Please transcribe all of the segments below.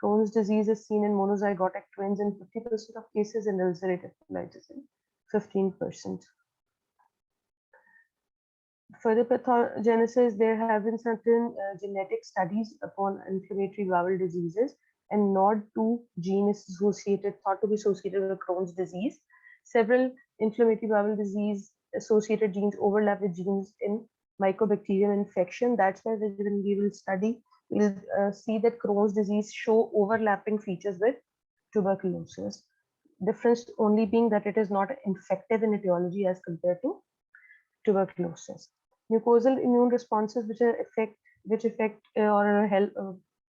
Crohn's disease is seen in monozygotic twins in 50% of cases and ulcerative colitis in 15%. Further pathogenesis, there have been certain genetic studies upon inflammatory bowel diseases, and NOD2 gene is associated, thought to be associated with Crohn's disease. Several inflammatory bowel disease associated genes overlap with genes in mycobacterium infection. That's why when we will study, we'll see that Crohn's disease show overlapping features with tuberculosis. Difference only being that it is not infective in etiology as compared to tuberculosis. Mucosal immune responses which affect or help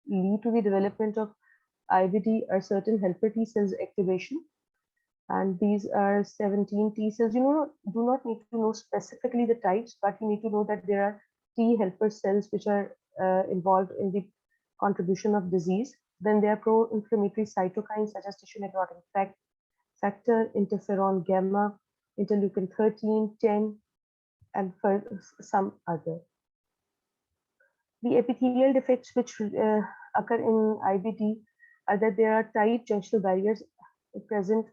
lead to the development of IBD are certain helper T cells activation, and these are 17 T cells. You do not need to know specifically the types, but you need to know that there are T helper cells which are involved in the contribution of disease. Then there are pro-inflammatory cytokines such as tissue necrotic factor, interferon gamma, interleukin 13, 10, and for some other. The epithelial defects which occur in IBD are that there are tight junctional barriers present.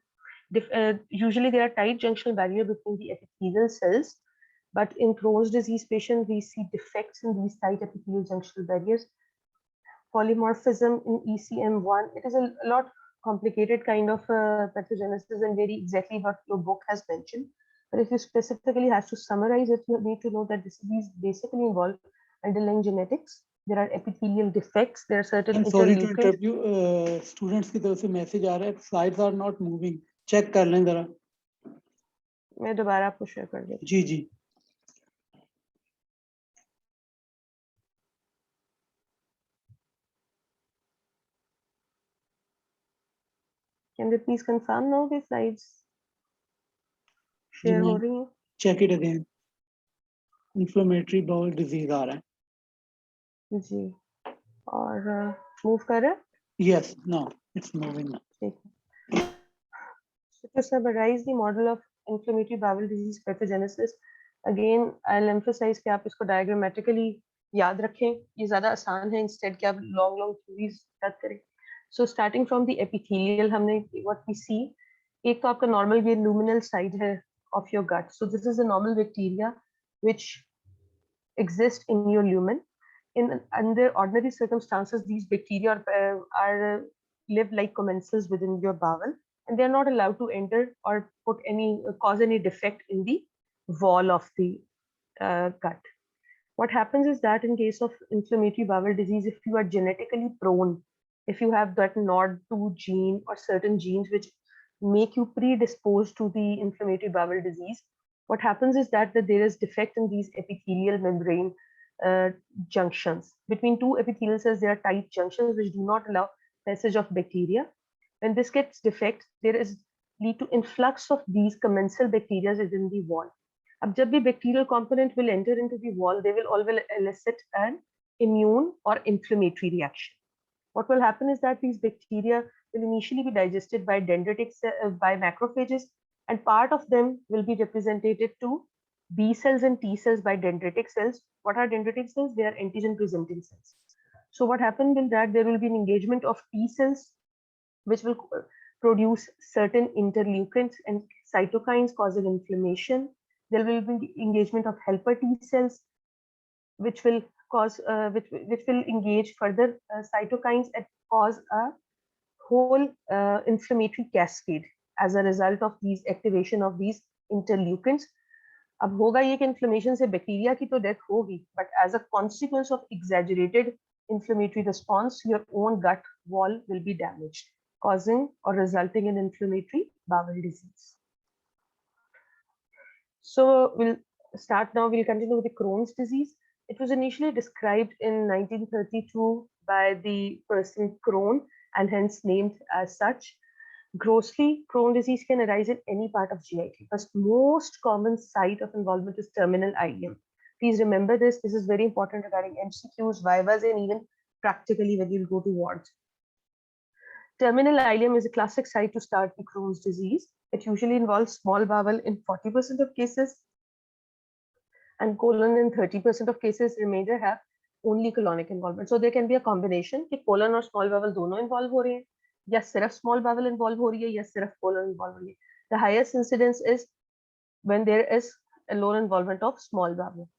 Usually there are tight junctional barrier between the epithelial cells, but in Crohn's disease patients, we see defects in these tight epithelial junctional barriers. Polymorphism in ECM1, it is a lot complicated kind of pathogenesis and very exactly what your book has mentioned. But if you specifically have to summarize it, you need to know that this disease basically involve underlying genetics. There are epithelial defects. There are certain. I'm sorry to interrupt you. Students की तरफ से message आ रहा है. Slides are not moving. Check कर लें जरा. मैं दोबारा आपको शेयर कर देती हूँ. जी जी. Can they please confirm now the slides share हो रही हैं? Check it again. Inflammatory bowel disease आ रहा है. जी. और move कर रहा है? Yes, no, it's moving now. ठीक है. So to summarize the model of inflammatory bowel disease pathogenesis, again I'll emphasize कि आप इसको diagrammatically याद रखें. ये ज़्यादा आसान है instead कि आप long theories याद करें. So starting from the epithelial, हमने what we see, एक तो आपका normal ये luminal side है of your gut. So this is the normal bacteria which exist in your lumen. Under ordinary circumstances, these bacteria are live like commensals within your bowel, and they are not allowed to enter or cause any defect in the wall of the gut. What happens is that in case of inflammatory bowel disease, if you are genetically prone, if you have that NOD2 gene or certain genes which make you predisposed to the inflammatory bowel disease, what happens is that there is defect in these epithelial membrane junctions. Between two epithelial cells, there are tight junctions which do not allow passage of bacteria. When this gets defect, there is lead to influx of these commensal bacteria within the wall. अब जब भी bacterial component will enter into the wall, they will always elicit an immune or inflammatory reaction. What will happen is that these bacteria will initially be digested by dendritic by macrophages, and part of them will be represented to B cells and T cells by dendritic cells. What are dendritic cells? They are antigen presenting cells. So what happens is that there will be an engagement of T cells which will produce certain interleukins and cytokines causing inflammation. There will be engagement of helper T cells which will cause which will engage further cytokines and cause a whole inflammatory cascade as a result of these activation of these interleukins. अब होगा ये कि inflammation से bacteria की तो death होगी, but as a consequence of exaggerated inflammatory response, your own gut wall will be damaged, causing or resulting in inflammatory bowel disease. So we'll start now. We'll continue with the Crohn's disease. It was initially described in 1932 by the person Crohn and hence named as such. Grossly, Crohn's disease can arise in any part of GIT. First, most common site of involvement is terminal ileum. Please remember this. This is very important regarding MCQs, vivas, and even practically when you'll go to wards. Terminal ileum is a classic site to start the Crohn's disease. It usually involves small bowel in 40% of cases and colon in 30% of cases. Remainder have only colonic involvement. So there can be a combination कि colon और small bowel दोनों involve हो रहे हैं, या सिर्फ small bowel involve हो रही है, या सिर्फ colon involve हो रही है. The highest incidence is when there is a low involvement of small bowel.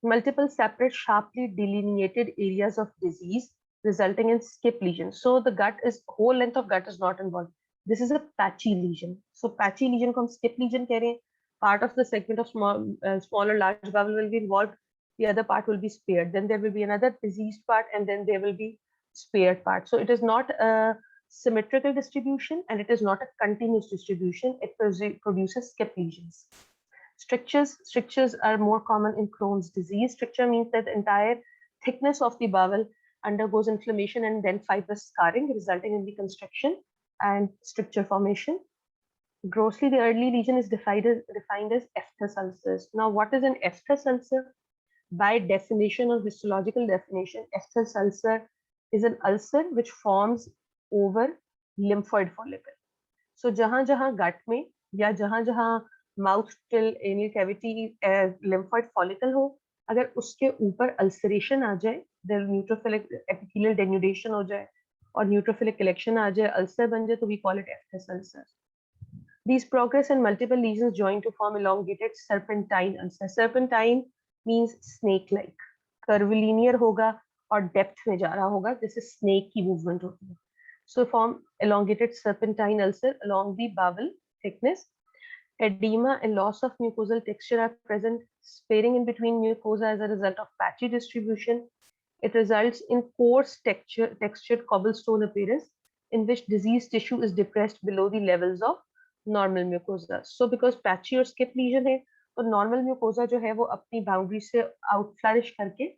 Multiple separate sharply delineated areas of disease resulting in skip lesions. So the gut is, whole length of gut is not involved. This is a patchy lesion. So patchy lesion को हम skip lesion कह रहे हैं. Part of the segment of small or large bowel will be involved. The other part will be spared. Then there will be another diseased part, and then there will be spared part. So it is not a symmetrical distribution, and it is not a continuous distribution. It produces skip lesions. Strictures are more common in Crohn's disease. Stricture means that the entire thickness of the bowel undergoes inflammation and then fibrous scarring, resulting in the constriction and stricture formation. Grossly, the early lesion is defined as Ephthus ulcers. Now, what is an Ephthus ulcer? By definition or histological definition, Ephthus ulcer is an ulcer which forms over lymphoid follicle. So, जहां जहां gut में या जहां जहां mouth till anal cavity lymphoid follicle हो, अगर उसके ऊपर अल्सरेशन आ जाए, न्यूट्रोफिलिक एपिथेलियल डेन्यूडेशन हो जाए और न्यूट्रोफिलिक कलेक्शन आ जाए, अल्सर बन जाए, तो we call it aphthous ulcer. These progress and multiple lesions join to form elongated serpentine ulcer. Serpentine means snake like. curvilinear होगा और डेप्थ में जा रहा होगा, जैसे स्नेक की मूवमेंट होती है. So form elongated serpentine ulcer along the bowel thickness. Edema and loss of mucosal texture are present, sparing in between mucosa as a result of patchy distribution. It results in coarse textured cobblestone appearance in which diseased tissue is depressed below the levels of normal mucosa. So because patchy और skip lesion है, तो normal mucosa जो है वो अपनी boundary से out flourish करके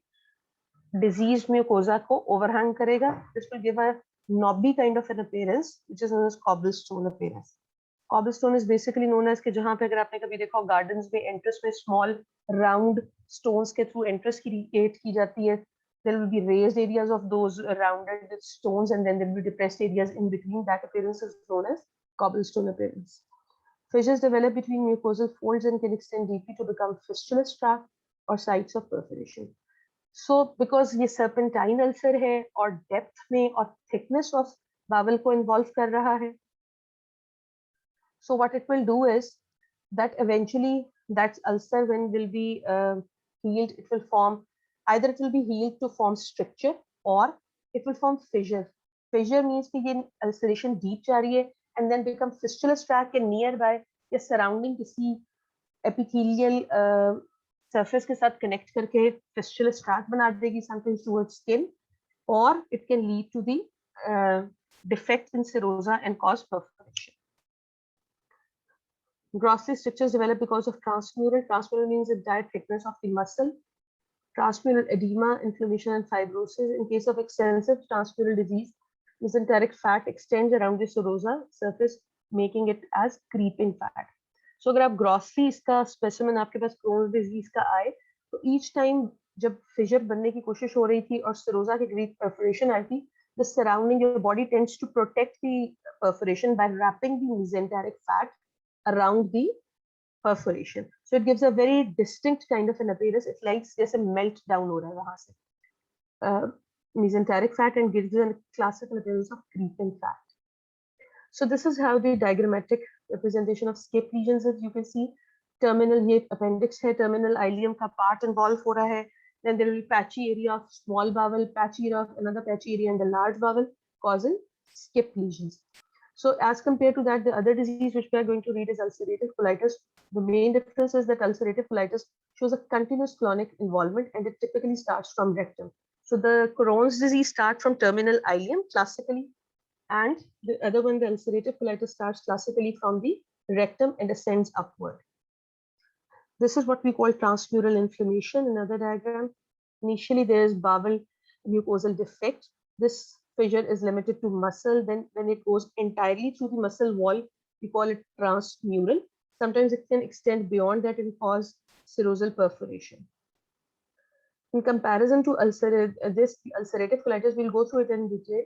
diseased mucosa को overhang करेगा. This will give a knobby kind of an appearance, which is known as cobblestone appearance. Cobblestone is basically known as कि जहाँ पे अगर आपने कभी देखा हो gardens में entrance में small round stones के through entrance create की जाती है. There will be raised areas of those rounded stones, and then there will be depressed areas in between. That appearance is known as cobblestone appearance. Fissures develop between mucosal folds and can extend deeply to become fistulous tract or sites of perforation. So because ये serpentine ulcer है और depth में और thickness of bowel को involve कर रहा है, so what it will do is that eventually that ulcer when will be healed, it will form, either it will be healed to form stricture or it will form fissure. Fissure means कि ये ulceration deep जा रही है and then become fistulous tract के nearby या surrounding किसी epithelial surface के साथ connect करके fistulous tract बना देगी, sometimes towards skin, or it can lead to the defect in serosa and cause perforation. Grossly strictures develop because of transmural. Transmural means the entire thickness of the muscle. Transmural edema, inflammation, and fibrosis. In case of extensive transmural disease, mesenteric fat extends around the serosa surface, making it as creeping fat. So अगर आप grossly इसका specimen आपके पास Crohn's disease का आए, तो each time जब fissure बनने की कोशिश हो रही थी और serosa की deep perforation आई थी, the surrounding your body tends to protect the perforation by wrapping the mesenteric fat around the perforation. So it gives a very distinct kind of an appearance. It's like जैसे melt down हो रहा है वहां से mesenteric fat and gives a classical appearance of creeping fat. So this is how the diagrammatic representation of skip lesions is. You can see terminal ये appendix है, terminal ileum का part involve हो रहा है. Then there will be patchy area of small bowel, patchy area of another patchy area in the large bowel, causing skip lesions. So as compared to that, the other disease which we are going to read is ulcerative colitis. The main difference is that ulcerative colitis shows a continuous colonic involvement and it typically starts from rectum. So the Crohn's disease starts from terminal ileum classically, and the other one, the ulcerative colitis, starts classically from the rectum and ascends upward. This is what we call transmural inflammation. Another diagram. Initially, there is bowel mucosal defect. This fissure is limited to muscle. Then when it goes entirely through the muscle wall, we call it transmural. Sometimes it can extend beyond that and cause serosal perforation. In comparison to ulcerative colitis, we'll go through it in detail.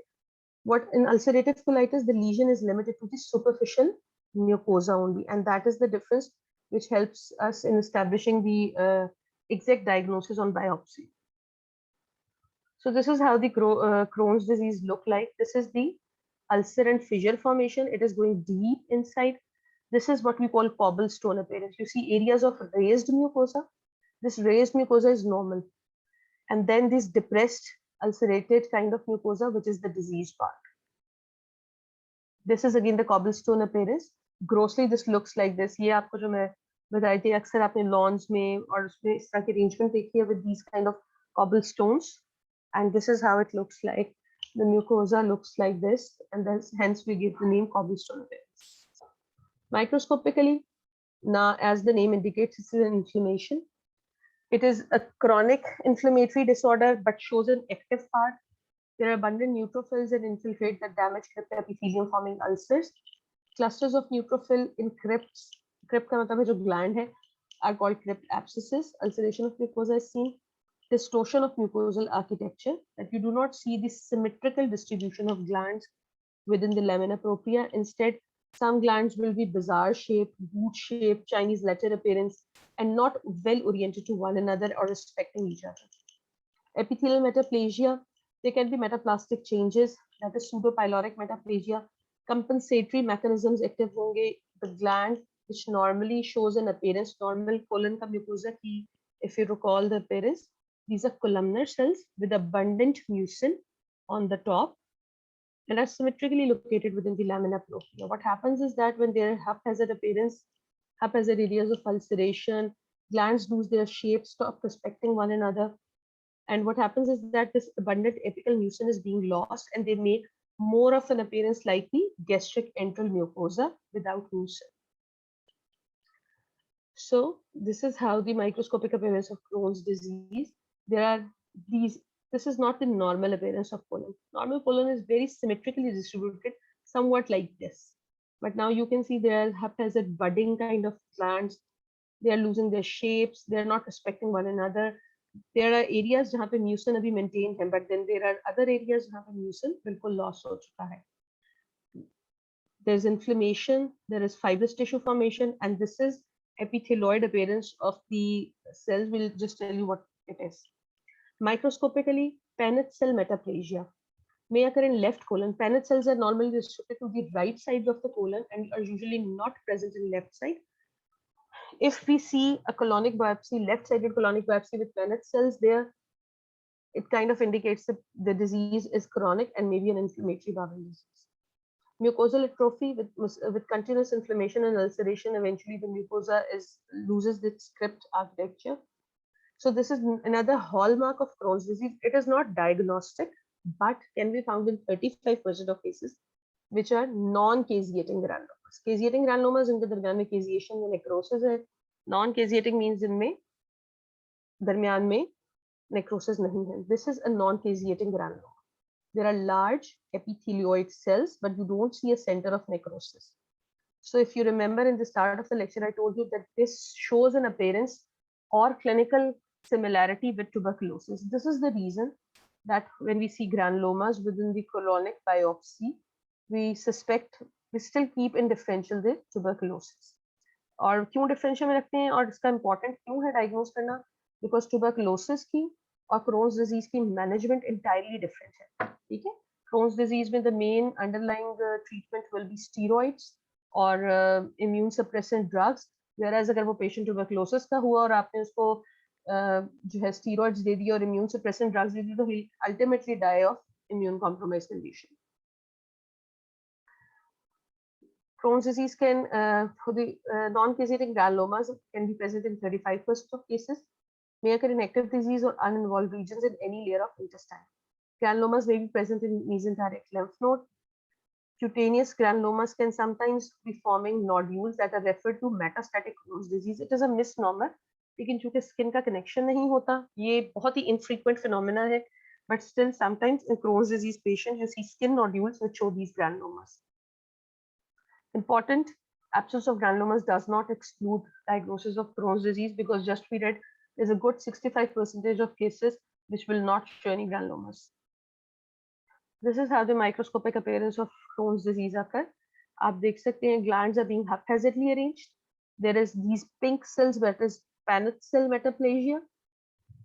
What in ulcerative colitis, the lesion is limited to the superficial mucosa only, and that is the difference which helps us in establishing the exact diagnosis on biopsy. So this is how the Crohn's disease look like. This is the ulcer and fissure formation. It is going deep inside. This is what we call cobblestone appearance. You see areas of raised mucosa. This raised mucosa is normal. And then this depressed, ulcerated kind of mucosa, which is the disease part. This is again the cobblestone appearance. Grossly, this looks like this. ये आपको जो मैं बताई थी अक्सर आपने lawns में और उसमें इस तरह की arrangement देखी है with these kind of cobblestones. And this is how it looks like. The mucosa looks like this, and hence we give the name cobblestone appearance. Microscopically, now as the name indicates, this is an inflammation. It is a chronic inflammatory disorder, but shows an active part. There are abundant neutrophils that infiltrate the damaged crypt epithelium, forming ulcers. Clusters of neutrophil in crypts, crypt का मतलब है जो gland है, are called crypt abscesses. Ulceration of mucosa is seen. Distortion of mucosal architecture, that you do not see the symmetrical distribution of glands within the lamina propria. Instead, some glands will be bizarre shaped, boot shaped, Chinese letter appearance, and not well oriented to one another or respecting each other. Epithelial metaplasia, there can be metaplastic changes, that is pseudopyloric metaplasia. Compensatory mechanisms active honge. The gland which normally shows an appearance, normal colon ka mucosa ki, if you recall the appearance, these are columnar cells with abundant mucin on the top and are symmetrically located within the lamina propria. What happens is that when there are haphazard appearance, haphazard areas of ulceration, glands lose their shape, stop respecting one another. And what happens is that this abundant apical mucin is being lost, and they make more of an appearance like the gastric antral mucosa without mucin. So this is how the microscopic appearance of Crohn's disease. There are these, this is not the normal appearance of colon. Normal colon is very symmetrically distributed, somewhat like this. But now you can see there are haphazard budding kind of glands. They are losing their shapes. They are not respecting one another. There are areas जहाँ पे mucin अभी maintained है, but then there are other areas जहाँ पे mucin बिल्कुल loss हो चुका है. There's inflammation, there is fibrous tissue formation, and this is epithelioid appearance of the cells. We'll just tell you what it is. Microscopically, Paneth cell metaplasia may occur in left colon. Paneth cells are normally restricted to the right side of the colon and are usually not present in left side. If we see a colonic biopsy, left-sided colonic biopsy with Paneth cells there, it kind of indicates that the disease is chronic and maybe an inflammatory bowel disease. Mucosal atrophy with continuous inflammation and ulceration, eventually the mucosa loses its crypt architecture. So this is another hallmark of Crohn's disease. It is not diagnostic, but can be found in 35% of cases, which are non-caseating granulomas. Caseating granulomas इनके दरमियान में caseation या necrosis है. Non-caseating means इनमें दरमियान में necrosis नहीं है. This is a non-caseating granuloma. There are large epithelioid cells, but you don't see a center of necrosis. So if you remember in the start of the lecture, I told you that this shows an appearance or clinical similarity with tuberculosis. This is the reason that when we see granulomas within the colonic biopsy, we still keep in differential the tuberculosis. और क्यों differential में रखते हैं और इसका important क्यों है diagnose करना? Because tuberculosis की और Crohn's disease की management entirely different है. ठीक है? Crohn's disease में the main underlying treatment will be steroids or immune suppressant drugs. Whereas अगर वो patient tuberculosis का हुआ और आपने उसको जो है steroids दे दिया और immune suppressant drugs दे दी तो he'll ultimately die of immune compromised condition. Crohn's disease can, for the non-caseating granulomas, can be present in 35% of cases, may occur in active disease or uninvolved regions in any layer of intestine. Granulomas may be present in mesenteric lymph node. Cutaneous granulomas can sometimes be forming nodules that are referred to metastatic Crohn's disease. It is a misnomer, लेकिन चूंकि skin का connection नहीं होता, ये बहुत ही infrequent phenomena है, but still sometimes in Crohn's disease patient you see skin nodules which show these granulomas. Important, absence of granulomas does not exclude diagnosis of Crohn's disease because just we read there's a good 65% of cases which will not show any granulomas. This is how the microscopic appearance of Crohn's disease occur. आप देख सकते हैं glands are being haphazardly arranged. There is these pink cells, that is Paneth cell metaplasia.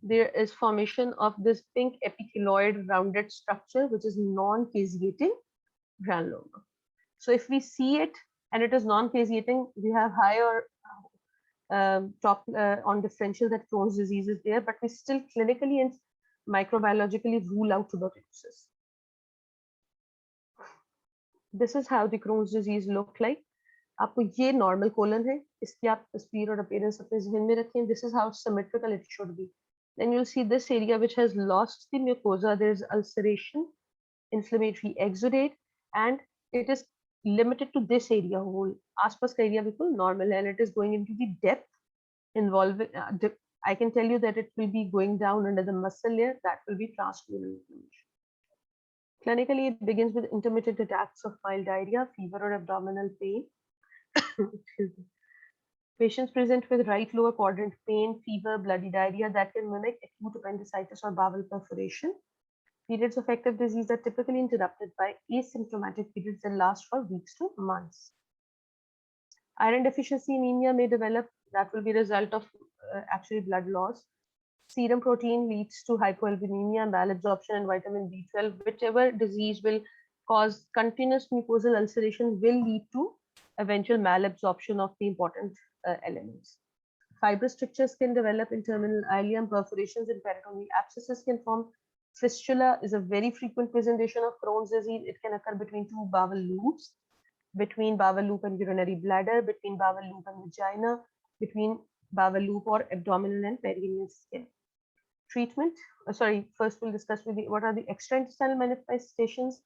there is formation of this pink epithelioid rounded structure, which is non-caseating granuloma. So if we see it and it is non-caseating, we have higher top on differential that Crohn's disease is there, but we still clinically and microbiologically rule out tuberculosis. This is how the Crohn's disease look like. आपको ये normal colon है, इसकी आप तस्वीर और appearance अपने ज़हन में रखें. This is how symmetrical it should be. Then you'll see this area which has lost the mucosa. There is ulceration, inflammatory exudate, and it is limited to this area whole. आसपास का area बिल्कुल normal है, and it is going into the depth involving. I can tell you that it will be going down under the muscle layer. That will be transmural inflammation. Clinically, it begins with intermittent attacks of mild diarrhea, fever, or abdominal pain. Patients present with right lower quadrant pain, fever, bloody diarrhea that can mimic acute appendicitis or bowel perforation. Periods of active disease are typically interrupted by asymptomatic periods that last for weeks to months. Iron deficiency anemia may develop. That will be a result of actually blood loss. Serum protein leads to hypoalbuminemia, malabsorption, and vitamin B12. Whichever disease will cause continuous mucosal ulceration will lead to eventual malabsorption of the important elements. Fibrous strictures can develop in terminal ileum, perforations in peritoneal abscesses can form. Fistula is a very frequent presentation of Crohn's disease. It can occur between two bowel loops, between bowel loop and urinary bladder, between bowel loop and vagina, between bowel loop or abdominal and perineal skin. Treatment, first we'll discuss with what are the extraintestinal manifestations.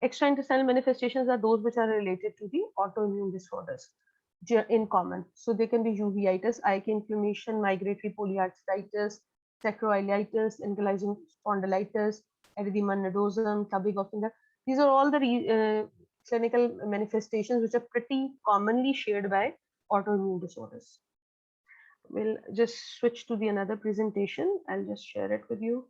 Extraintestinal manifestations are those which are related to the autoimmune disorders in common. So they can be uveitis, eye inflammation, migratory polyarteritis, sacroiliitis, ankylosing spondylitis, erythema nodosum, clubbing of finger. These are all the clinical manifestations which are pretty commonly shared by autoimmune disorders. We'll just switch to the another presentation. I'll just share it with you.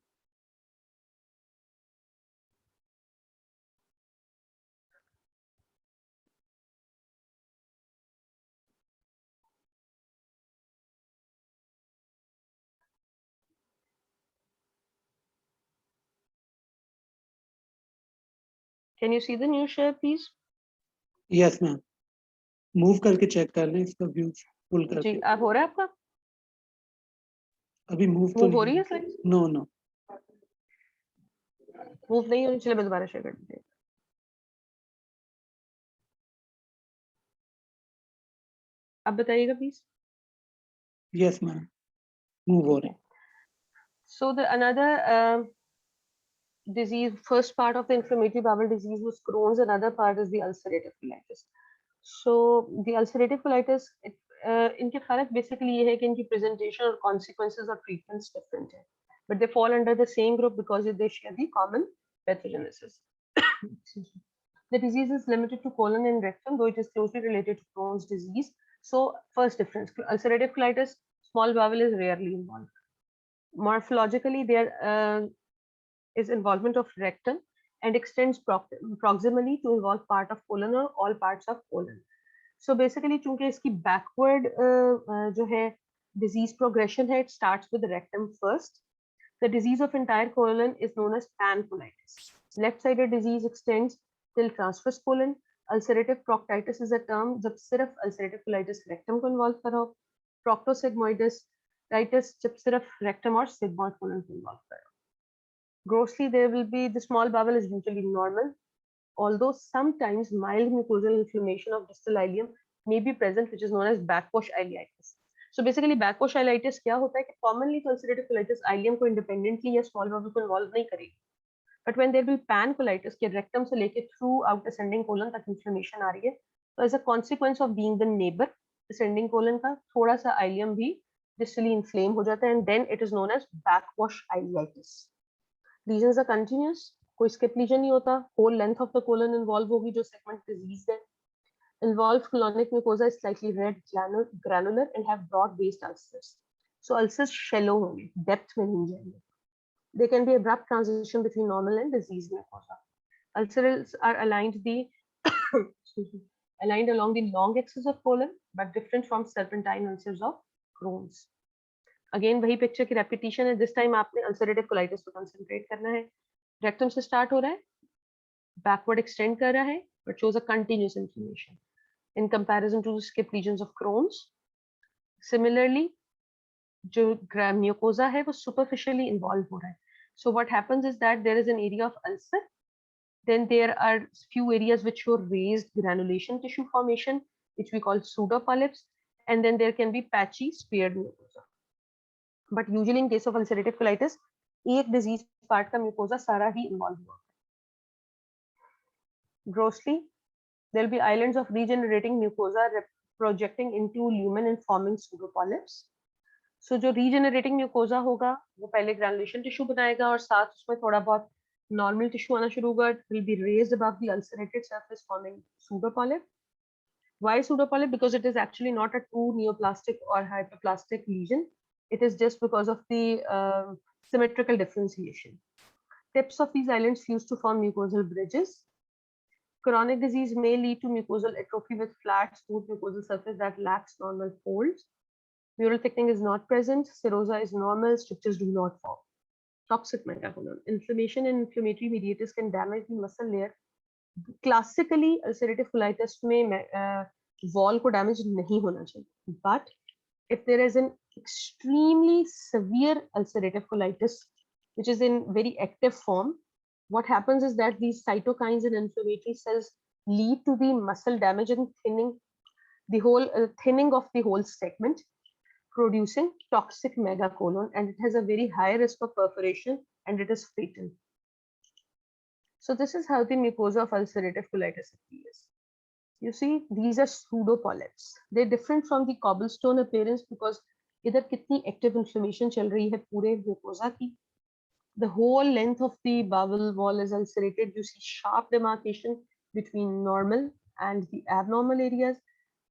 Can you see the new share, please? Yes, ma'am. Move करके check कर लें इसका view full करके. जी, आप हो रहा है आपका? अभी move तो हो रही है नहीं. slide? No. Move नहीं होनी चाहिए, मैं दोबारा share कर देती हूँ. आप बताइएगा please. Yes, ma'am. Move हो रहे हैं. So the another disease, first part of the inflammatory bowel disease was Crohn's. Another part is the ulcerative colitis. So the ulcerative colitis, इनके फर्क basically ये है कि इनकी presentation और consequences और treatments different है, but they fall under the same group because they share the common pathogenesis. The disease is limited to colon and rectum, though it is closely related to Crohn's disease. So first difference, ulcerative colitis, small bowel is rarely involved. Morphologically, there is involvement of rectum and extends proximally to involve part of colon or all parts of colon. So basically, चूंकि इसकी backward जो है disease progression है, it starts with the rectum first. The disease of entire colon is known as pancolitis. Left-sided disease extends till transverse colon. Ulcerative proctitis is a term जब सिर्फ ulcerative colitis rectum को involve कर हो. Proctosigmoiditis जब सिर्फ rectum और sigmoid colon को involve कर हो. Grossly, there will be the small bowel is usually normal, although sometimes mild mucosal inflammation of distal ileum may be present, which is known as backwash ileitis. So basically, backwash ileitis क्या होता है कि commonly तो ulcerative colitis ileum को independently या small bowel को involve नहीं करेगी. But when there will be pancolitis कि rectum से लेके throughout ascending colon तक inflammation आ रही है, तो as a consequence of being the neighbor ascending colon का थोड़ा सा ileum भी distally inflame हो जाता है, and then it is known as backwash ileitis. Lesions are continuous, कोई skip lesion नहीं होता, whole length of the colon involve होगी जो segment disease है. Involved colonic mucosa is slightly red, granular and have broad-based ulcers. So ulcers shallow होंगे, depth में नहीं जाएंगे. There can be abrupt transition between normal and diseased mucosa. Ulcers are aligned along the long axis of colon, but different from serpentine ulcers of Crohn's. Again वही picture की repetition है, this time आपने ulcerative colitis पे concentrate करना है। Rectum से start हो रहा है, बैकवर्ड एक्सटेंड कर रहा है, but shows a continuous inflammation in comparison to skip regions of Crohn's. Similarly जो म्यूकोजा है वो सुपरफिशियली इन्वॉल्व हो रहा है। So what happens is that there is an area of ulcer, then there are few areas which show raised granulation tissue formation, which we call pseudopolyps, and then there can be patchy speared mucosa. But usually in case of ulcerative colitis, एक disease part का mucosa सारा ही involved हुआ है। Grossly, there will be islands of regenerating mucosa projecting into lumen and forming pseudopolyps. So जो regenerating mucosa होगा वो पहले granulation tissue बनाएगा और साथ उसमें थोड़ा बहुत normal tissue आना शुरू होगा, will be raised above the ulcerated surface forming pseudopolyp. Why pseudopolyp? Because it is actually not a true neoplastic or hyperplastic lesion. It is just because of the symmetrical differentiation. Tips of these islands fuse to form mucosal bridges. Chronic disease may lead to mucosal atrophy with flat, smooth mucosal surface that lacks normal folds. Mural thickening is not present. Serosa is normal. Strictures do not form. Toxic megacolon. Inflammation and inflammatory mediators can damage the muscle layer. Classically, ulcerative colitis में wall को damage नहीं होना चाहिए. But if there is an extremely severe ulcerative colitis, which is in very active form, what happens is that these cytokines and inflammatory cells lead to the muscle damage and thinning of the whole segment, producing toxic megacolon, and it has a very high risk of perforation and it is fatal. So this is how the mucosa of ulcerative colitis appears. You see, these are pseudopolyps. They're different from the cobblestone appearance because इधर कितनी active inflammation चल रही है पूरे mucosa की. The whole length of the bowel wall is ulcerated. You see sharp demarcation between normal and the abnormal areas.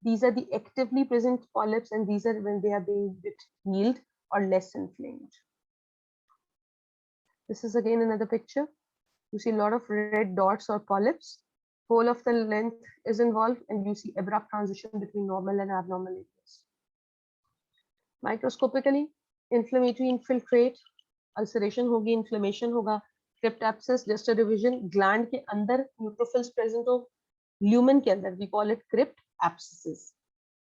These are the actively present polyps, and these are when they are being bit healed or less inflamed. This is again another picture. You see a lot of red dots or polyps. Whole of the length is involved, and you see abrupt transition between normal and abnormal areas. Microscopically, inflammatory infiltrate, ulceration होगी, inflammation होगा, crypt abscess, just a division, gland के अंदर neutrophils present हो, lumen के अंदर, we call it crypt abscesses.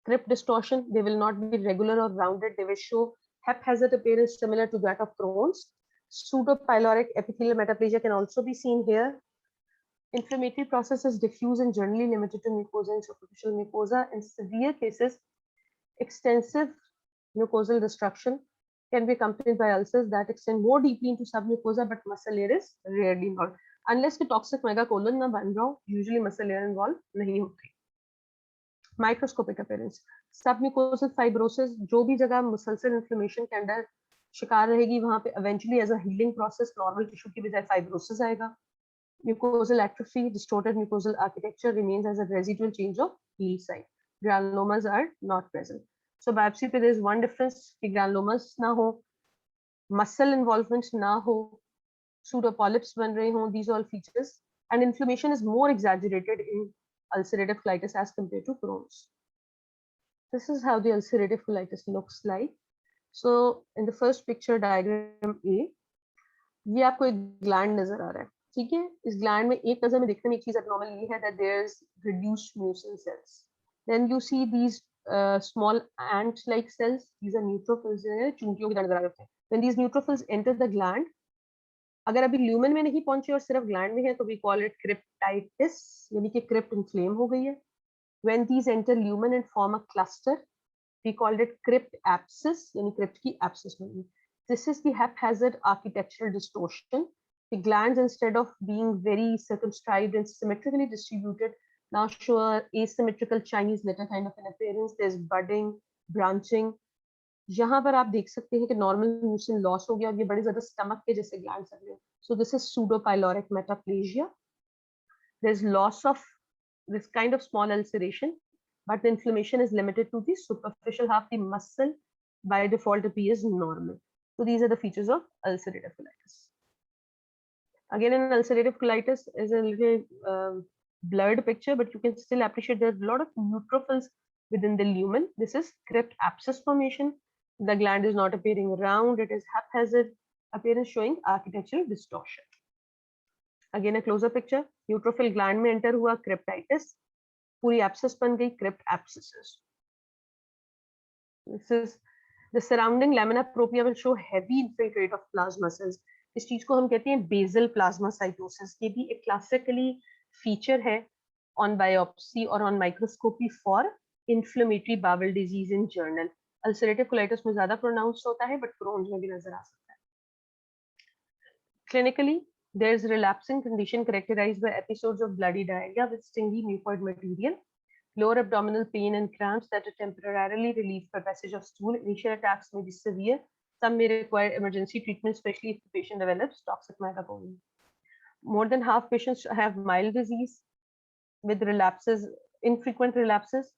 Crypt distortion, they will not be regular or rounded, they will show haphazard appearance similar to that of Crohn's. Pseudopyloric epithelial metaplasia can also be seen here. Inflammatory process is diffuse and generally limited to mucosa and superficial mucosa. In severe cases, extensive mucosal destruction can be accompanied by ulcers that extend more deeply into submucosa, but muscle layer is rarely involved. Unless the toxic megacolon na ban raha ho, usually muscle layer involved nahi hoti. Microscopic appearance, submucosal fibrosis, जो भी जगह मुसलसल inflammation के अंदर शिकार रहेगी वहां पे eventually as a healing process normal tissue की बजाय fibrosis आएगा. Mucosal atrophy, distorted mucosal architecture remains as a residual change of healed site. Granulomas are not present. So biopsy पे there is one difference कि granulomas ना हो, muscle involvement ना हो, pseudopolyps बन रहे हों, these all features, and inflammation is more exaggerated in ulcerative colitis as compared to Crohn's. This is how the ulcerative colitis looks like. So in the first picture diagram A, ये आपको एक gland नजर आ रहा है, ठीक है. इस gland में एक नजर में देखने में एक चीज abnormal ये है that there is reduced mucin cells. Then you see these small ant-like cells. These are neutrophils. चूंटियों की तरह नजर आ रहे हैं. When these neutrophils enter the gland, अगर अभी ल्यूमन में नहीं पहुंचे और सिर्फ ग्लैंड में है तो we call it cryptitis, यानी कि crypt inflame हो गई है. When these enter lumen and form a cluster, we called it crypt abscess, यानी crypt की abscess बनी. This is the haphazard architectural distortion. The glands, instead of being very circumscribed and symmetrically distributed, now show a asymmetrical Chinese letter kind of an appearance. There's budding, branching. यहाँ पर आप देख सकते हैं कि normal mucin loss हो गया और ये बड़े ज्यादा स्टमक के जैसे ग्लैंड्स लग रहे हैं. So this is pseudopyloric metaplasia. There's loss of this kind of small ulceration, but the inflammation is limited to the superficial half. The muscle by default appears normal. So these are the features of ulcerative colitis. Again, in ulcerative colitis is a little blurred picture, but you can still appreciate there's a lot of neutrophils within the lumen. This is crypt abscess formation. The gland is not appearing round, it is haphazard appearance showing architectural distortion. Again a closer picture, neutrophil gland में enter हुआ cryptitis, पूरी abscess बन गई, crypt abscesses. This is the surrounding lamina propria will show heavy infiltrate of plasma cells. इस चीज को हम कहते हैं basal plasmacytosis. ये भी एक classically feature है on biopsy और on microscopy for inflammatory bowel disease in journal. Ulcerative colitis में ज्यादा pronounced होता है, but Crohn's में भी नजर आ सकता है. Clinically, there is relapsing condition characterized by episodes of bloody diarrhea with stingy mucoid material, lower abdominal pain and cramps that are temporarily relieved by passage of stool. Initial attacks may be severe. Some may require emergency treatment, especially if the patient develops toxic metabolism. More than half patients have mild disease with relapses, infrequent relapses.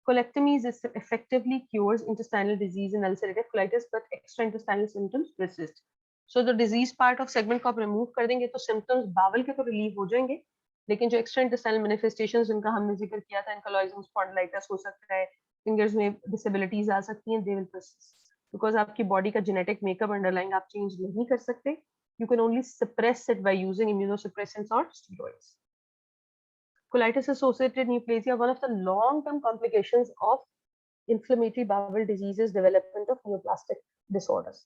Colectomies effectively cures intestinal disease in ulcerative colitis, but extraintestinal symptoms persist. So the disease part of segment को आप remove कर देंगे तो symptoms bowel के तो relieve हो जाएंगे, लेकिन जो extraintestinal manifestations जिनका हमने जिक्र किया था, ankylosing spondylitis हो सकता है, fingers में disabilities आ सकती हैं, they will persist because आपकी body का genetic makeup underlying आप change नहीं कर सकते. You can only suppress it by using immunosuppressants or steroids. Colitis associated neoplasia, one of the long-term complications of inflammatory bowel diseases, development of neoplastic disorders.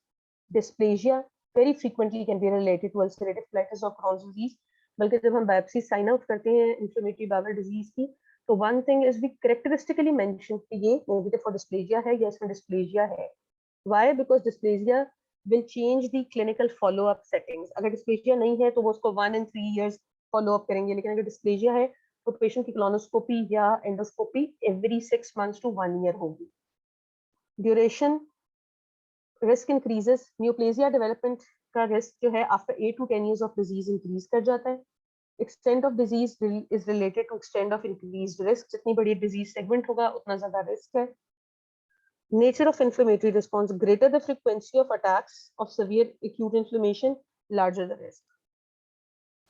Dysplasia very frequently can be related to ulcerative colitis or Crohn's disease. बल्कि जब हम biopsy sign out करते हैं inflammatory bowel disease की, तो one thing is we characteristically mention कि ये negative for dysplasia है या इसमें dysplasia है. Why? Because dysplasia will change the clinical follow-up settings. अगर dysplasia नहीं है तो वो उसको 1 and 3 years follow up करेंगे, लेकिन अगर dysplasia है तो patient की colonoscopy या endoscopy every 6 months to 1 year होगी. Duration, risk increases. Neoplasia development का risk जो है after 8 to 10 years of disease increase कर जाता है. Extent of disease is related to extent of increased risk. जितनी बड़ी disease segment होगा उतना ज़्यादा risk है. Nature of inflammatory response, greater the frequency of attacks of severe acute inflammation, larger the risk.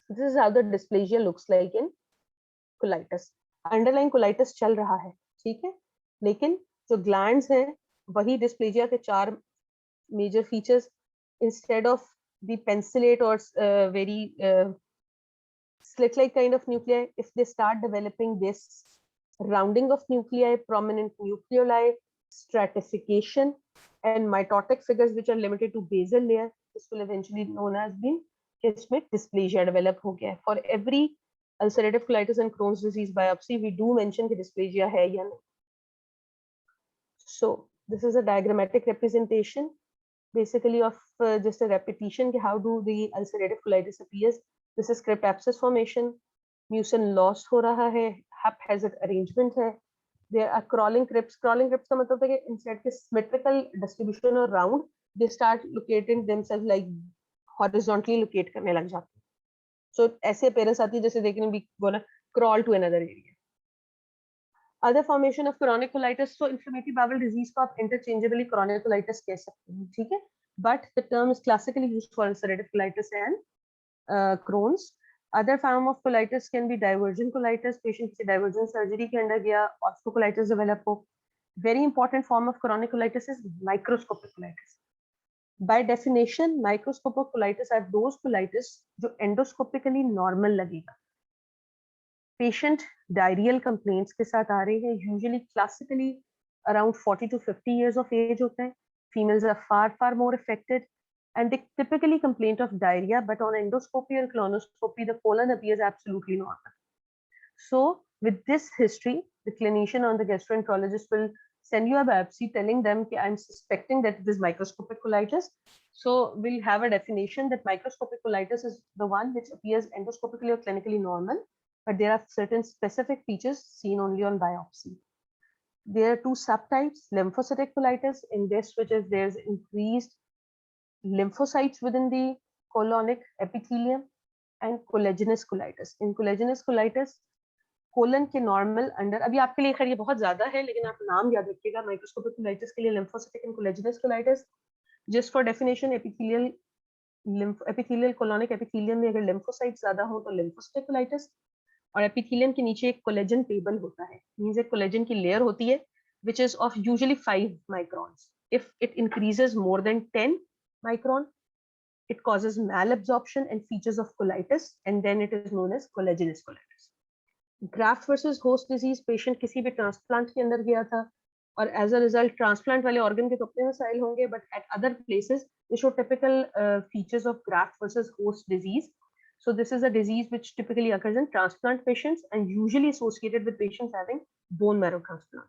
This is how the dysplasia looks like in colitis. Underlying colitis चल रहा है, ठीक है, लेकिन जो glands हैं वही dysplasia के 4 major features. Instead of the pencillate or very slit-like kind of nuclei, if they start developing this rounding of nuclei, prominent nucleoli, stratification, and mitotic figures which are limited to basal layer, this will eventually known as being इसमें dysplasia develop हो गया. For every ulcerative colitis and Crohn's disease biopsy, we do mention कि dysplasia है या नहीं. So this is a diagrammatic representation, basically of just a repetition. How do the ulcerative colitis appears? This is crypt abscess formation, mucin loss हो रहा है, haphazard arrangement है. There are crawling crypts. Crawling crypts का मतलब है कि instead के symmetrical distribution or round, they start locating themselves like horizontally locate करने लग जाते हैं. So ऐसे appearance आती है जैसे देखने भी बोला crawl to another area. Other formation of chronic colitis, so inflammatory bowel disease को आप interchangeably chronic colitis कह सकते हैं, ठीक है? But the term is classically used for ulcerative colitis and Crohn's. Other form of colitis can be divergent colitis. Patient किसी divergent surgery के अंदर गया, osteocolitis develop हो. Very important form of chronic colitis is microscopic colitis. By definition, microscopic colitis are those colitis जो endoscopically normal लगेगा. Patient diarrheal complaints के साथ आ रहे हैं, usually classically around 40 to 50 years of age होता है. Females are far more affected, and they typically complain of diarrhea, but on endoscopy and colonoscopy, the colon appears absolutely normal. So with this history, the clinician or the gastroenterologist will send you a biopsy telling them that I'm suspecting that it is microscopic colitis. So we'll have a definition that microscopic colitis is the one which appears endoscopically or clinically normal, but there are certain specific features seen only on biopsy. There are 2 subtypes, lymphocytic colitis, in this which is there's increased lymphocytes within the colonic epithelium, and collagenous colitis. In collagenous colitis, colon के normal under, अभी आपके लिए खैर ये बहुत ज्यादा है, लेकिन आप नाम याद रखिएगा microscopic colitis के लिए lymphocytic and collagenous colitis. Just for definition, epithelial colonic epithelium में अगर lymphocytes ज्यादा हो तो lymphocytic colitis, और epithelium के नीचे एक collagen table होता है, means एक collagen की layer होती है which is of usually 5 microns. If it increases more than 10 micron, it causes malabsorption and features of colitis, and then it is known as collagenous colitis. Graft versus host disease, patient किसी भी transplant के अंदर गया था और as a result transplant वाले organ के तो अपने मसाइल होंगे, but at other places they show typical features of graft versus host disease. So this is a disease which typically occurs in transplant patients and usually associated with patients having bone marrow transplant.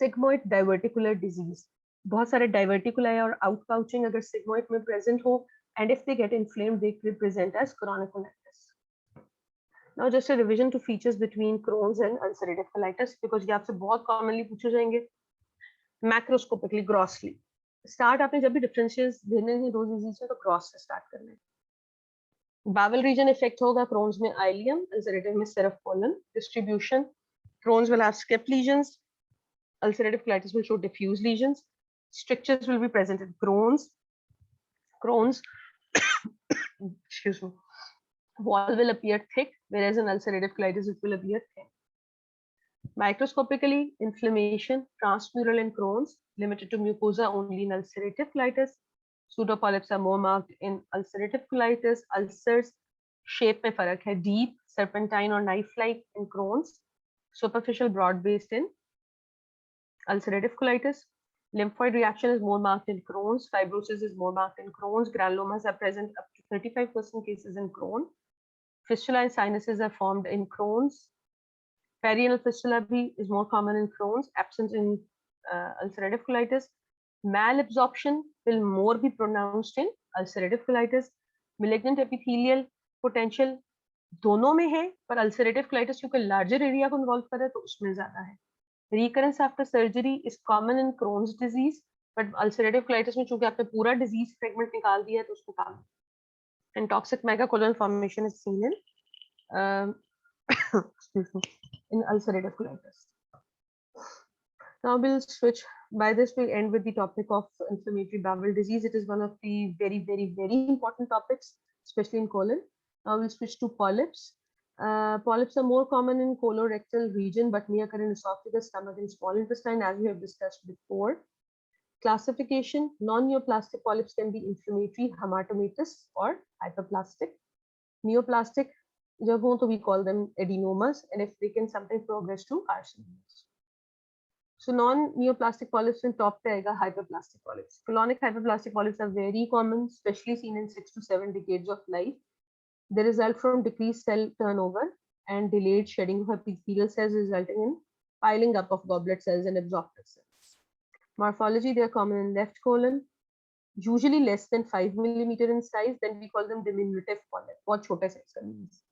Sigmoid diverticular disease, बहुत सारे diverticuli और outpouching अगर sigmoid में present हो, and if they get inflamed they present as chronic colitis. Now just a revision to features between Crohn's and ulcerative colitis, because ये आपसे बहुत commonly पूछे जाएंगे. Macroscopically, grossly, start आपने जब भी differentials देने हैं दो disease में तो gross से start करना है. Bowel region effect होगा Crohn's में ileum, ulcerative में serous colon. Distribution, Crohn's will have skip lesions, ulcerative colitis will show diffuse lesions. Strictures will be present in Crohn's. Excuse me. Wall will appear thick, whereas in ulcerative colitis it will appear thin. Microscopically, inflammation, transmural in Crohn's, limited to mucosa only in ulcerative colitis. Pseudopolyps are more marked in ulcerative colitis. Ulcers shape में फर्क है, deep, serpentine or knife-like in Crohn's. Superficial, broad-based in ulcerative colitis. Lymphoid reaction is more marked in Crohn's. Fibrosis is more marked in Crohn's. Granulomas are present up to 35% cases in Crohn. Fistula and sinuses are formed in Crohn's. Perianal fistula is more common in Crohn's, absent in ulcerative colitis. Malabsorption will more be pronounced in ulcerative colitis. Malignant epithelial potential दोनों में है, पर ulcerative colitis क्योंकि larger area को involve कर रहा है तो उसमें ज्यादा है. Recurrence after surgery is common in Crohn's disease, but ulcerative colitis में चूंकि आपने पूरा disease fragment निकाल दिया है तो उसको काम. And toxic megacolon formation is seen in excuse me, in ulcerative colitis. Now we'll switch. By this, we'll end with the topic of inflammatory bowel disease. It is one of the very, very, very important topics, especially in colon. Now we'll switch to polyps. Polyps are more common in colorectal region, but may occur in esophagus, stomach, and small intestine, as we have discussed before. Classification: non-neoplastic polyps can be inflammatory, hematomatous, or hyperplastic. Neoplastic, जब हो तो we call them adenomas, and if they can sometimes progress to carcinomas. So non-neoplastic polyps in top पे आएगा hyperplastic polyps. Colonic hyperplastic polyps are very common, especially seen in 6 to 7 decades of life. They result from decreased cell turnover and delayed shedding of epithelial cells, resulting in piling up of goblet cells and absorptive cells. Morphology: they are common in left colon, usually less than 5 millimeter in size. Then we call them diminutive polyp. बहुत छोटे size का means.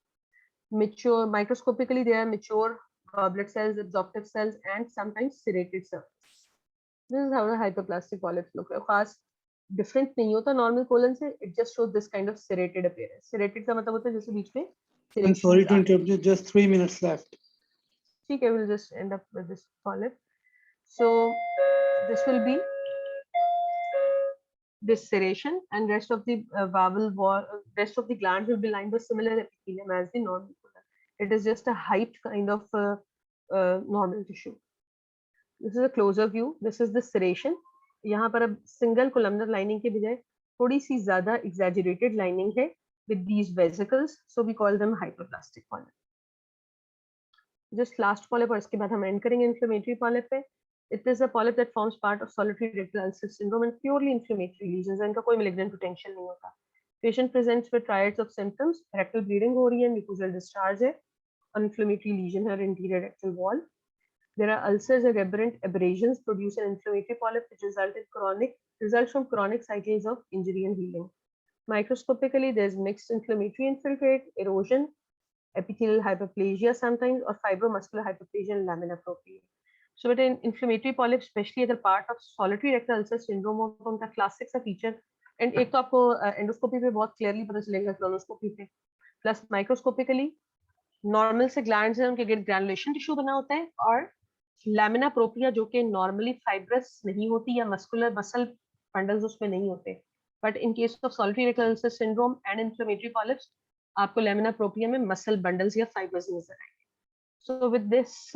Mature microscopically, they are mature goblet cells, absorptive cells, and sometimes serrated surface. This is how the hyperplastic polyps look like. खास different नहीं होता normal colon से. It just shows this kind of serrated appearance. Serrated का मतलब होता है जैसे बीच में. I'm sorry to interrupt you. Just 3 minutes left. ठीक है, we'll just end up with this polyp. So this will be this serration, and rest of the bowel wall, rest of the glands will be lined with similar epithelium as the normal colon. It is just a hyped kind of normal tissue. This is a closer view. This is the serration. यहाँ पर अब single columnar lining के बजाय थोड़ी सी ज़्यादा exaggerated lining है with these vesicles, so we call them hyperplastic polyp. Just last polyp और इसके बाद हम end करेंगे inflammatory polyp पे. It is a polyp that forms part of solitary rectal ulcer syndrome and purely inflammatory lesions. इनका कोई malignant potential नहीं होता. Patient presents with triads of symptoms. Rectal bleeding हो रही है, mucosal discharge है, inflammatory lesion है anterior rectal wall. There are ulcers or aberrant abrasions produce an inflammatory polyp which results from chronic cycles of injury and healing. Microscopically, there is mixed inflammatory infiltrate, erosion, epithelial hyperplasia sometimes, or fibromuscular hyperplasia and lamina propria. So with an inflammatory polyp, especially as a part of solitary rectal ulcer syndrome, of उनका classic सा feature, and एक तो आपको endoscopy पे बहुत clearly पता चलेगा, colonoscopy पे, plus microscopically, normal से glands हैं, उनके granulation tissue बना होता है, और lamina propria जो कि normally fibrous नहीं होती या muscular muscle bundles उसमें नहीं होते, but in case of solitary rectal ulcer syndrome and inflammatory polyps, आपको lamina propria में muscle bundles या fibers नजर आएंगे. So with this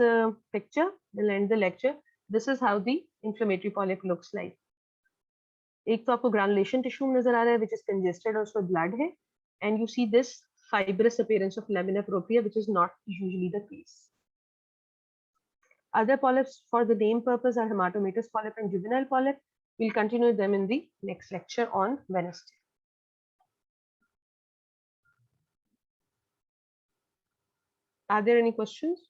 picture, we'll end the lecture. This is how the inflammatory polyp looks like. एक तो आपको granulation tissue नजर आ रहा है which is congested और उसमें blood है, and you see this fibrous appearance of lamina propria which is not usually the case. Other polyps for the name purpose are hematomatous polyp and juvenile polyp. We'll continue them in the next lecture on Wednesday. Are there any questions?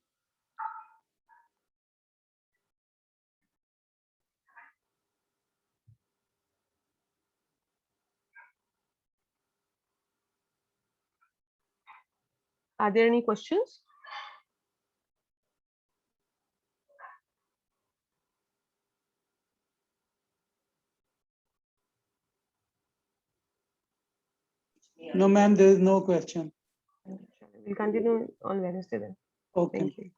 Are there any questions? No, ma'am, there is no question. We'll continue on Wednesday then. Okay. Thank you.